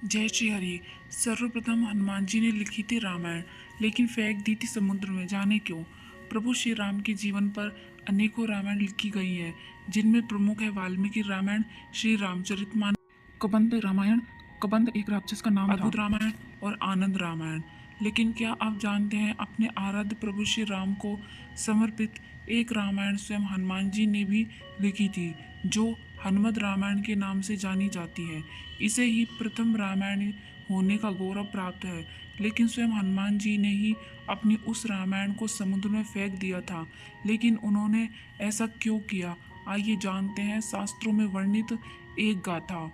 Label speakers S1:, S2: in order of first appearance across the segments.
S1: जय श्री हरि। सर्वप्रथम हनुमान जी ने लिखी थी रामायण, लेकिन फेंक दी थी समुद्र में, जाने क्यों। प्रभु श्री राम के जीवन पर अनेकों रामायण लिखी गई हैं, जिनमें प्रमुख है वाल्मीकि रामायण, श्री रामचरितमानस, कबंध रामायण। कबंध एक राक्षस का नाम था। अद्भुत रामायण और आनंद रामायण। लेकिन क्या आप जानते हैं, अपने आराध्य प्रभु श्री राम को समर्पित एक रामायण स्वयं हनुमान जी ने भी लिखी थी, जो हनुमद रामायण के नाम से जानी जाती है। इसे ही प्रथम रामायण होने का गौरव प्राप्त है। लेकिन स्वयं हनुमान जी ने ही अपनी उस रामायण को समुद्र में फेंक दिया था। लेकिन उन्होंने ऐसा क्यों किया, आइए जानते हैं शास्त्रों में वर्णित एक गाथा।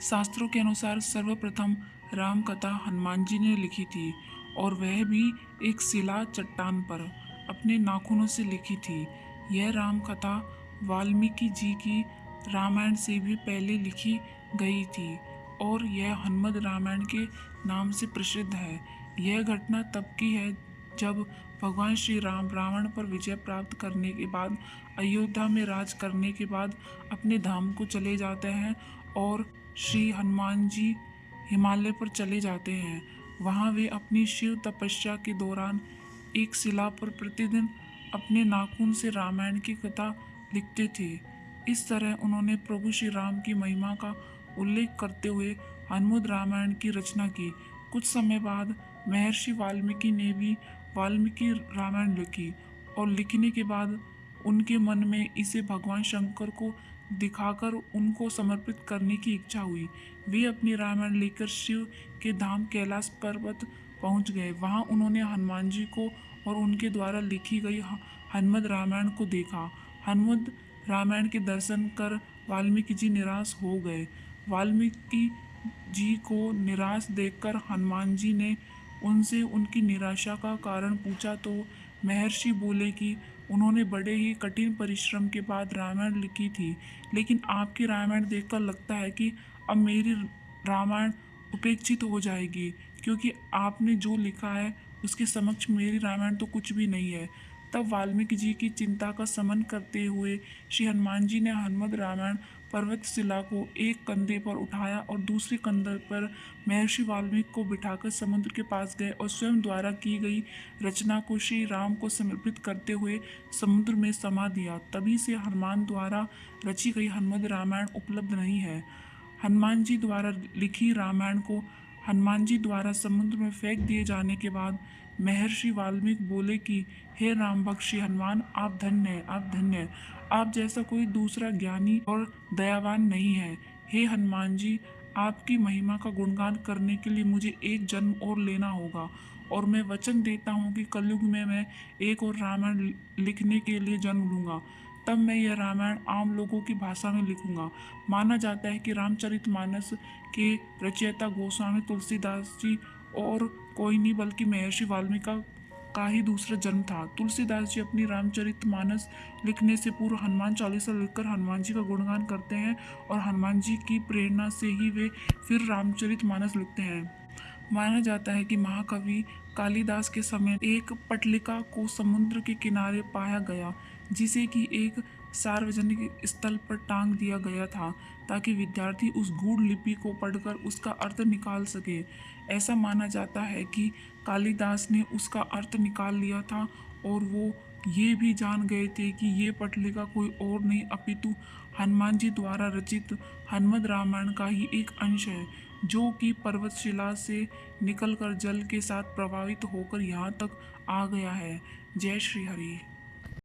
S1: शास्त्रों के अनुसार सर्वप्रथम राम कथा हनुमान जी ने लिखी थी, और वह भी एक शिला चट्टान पर अपने नाखूनों से लिखी थी। यह राम कथा वाल्मीकि जी की रामायण से भी पहले लिखी गई थी, और यह हनुमद रामायण के नाम से प्रसिद्ध है। यह घटना तब की है जब भगवान श्री राम रावण पर विजय प्राप्त करने के बाद अयोध्या में राज करने के बाद अपने धाम को चले जाते हैं, और श्री हनुमान जी हिमालय पर चले जाते हैं। वहाँ वे अपनी शिव तपस्या के दौरान एक शिला पर प्रतिदिन अपने नाखून से रामायण की कथा लिखते थे। इस तरह उन्होंने प्रभु श्री राम की महिमा का उल्लेख करते हुए हनुमद रामायण की रचना की। कुछ समय बाद महर्षि वाल्मीकि ने भी वाल्मीकि रामायण लिखी, और लिखने के बाद उनके मन में इसे भगवान शंकर को दिखाकर उनको समर्पित करने की इच्छा हुई। वे अपनी रामायण लेकर शिव के धाम कैलाश पर्वत पहुंच गए। वहां उन्होंने हनुमान जी को और उनके द्वारा लिखी गई हनुमद रामायण को देखा। हनुमद रामायण के दर्शन कर वाल्मीकि जी निराश हो गए। वाल्मीकि जी को निराश देखकर हनुमान जी ने उनसे उनकी निराशा का कारण पूछा, तो महर्षि बोले कि उन्होंने बड़े ही कठिन परिश्रम के बाद रामायण लिखी थी, लेकिन आपकी रामायण देखकर लगता है कि अब मेरी रामायण उपेक्षित हो जाएगी, क्योंकि आपने जो लिखा है उसके समक्ष मेरी रामायण तो कुछ भी नहीं है। तब वाल्मीकि जी की चिंता का शमन करते हुए श्री हनुमान जी ने हनुमद रामायण पर्वत शिला को एक कंधे पर उठाया और दूसरे कंधे पर महर्षि वाल्मीकि को बिठाकर समुद्र के पास गए, और स्वयं द्वारा की गई रचना को श्री राम को समर्पित करते हुए समुद्र में समा दिया। तभी से हनुमान द्वारा रची गई हनुमद रामायण उपलब्ध नहीं है। हनुमान जी द्वारा लिखी रामायण को हनुमान जी द्वारा समुद्र में फेंक दिए जाने के बाद महर्षि वाल्मीकि बोले कि हे राम भक्त श्री हनुमान, आप धन्य हैं, आप धन्य हैं। आप जैसा कोई दूसरा ज्ञानी और दयावान नहीं है। हे हनुमान जी, आपकी महिमा का गुणगान करने के लिए मुझे एक जन्म और लेना होगा, और मैं वचन देता हूँ कि कलयुग में मैं एक और रामायण लिखने के लिए जन्म लूँगा। तब मैं यह रामायण आम लोगों की भाषा में लिखूंगा। माना जाता है कि रामचरितमानस के रचयिता गोस्वामी तुलसीदास जी और कोई नहीं बल्कि महर्षि वाल्मीकि का ही दूसरा जन्म था। तुलसीदास जी अपनी रामचरितमानस लिखने से पूर्व हनुमान चालीसा लिखकर हनुमान जी का गुणगान करते हैं, और हनुमान जी की प्रेरणा से ही वे फिर रामचरितमानस लिखते हैं। माना जाता है कि महाकवि कालिदास के समय एक पटलिका को समुद्र के किनारे पाया गया, जिसे कि एक सार्वजनिक स्थल पर टांग दिया गया था, ताकि विद्यार्थी उस गूढ़ लिपि को पढ़कर उसका अर्थ निकाल सके। ऐसा माना जाता है कि कालिदास ने उसका अर्थ निकाल लिया था, और वो ये भी जान गए थे कि ये पटलिका कोई और नहीं अपितु हनुमान जी द्वारा रचित हनुमद रामायण का ही एक अंश है, जो कि पर्वतशिला से निकलकर जल के साथ प्रभावित होकर यहाँ तक आ गया है। जय श्री हरि।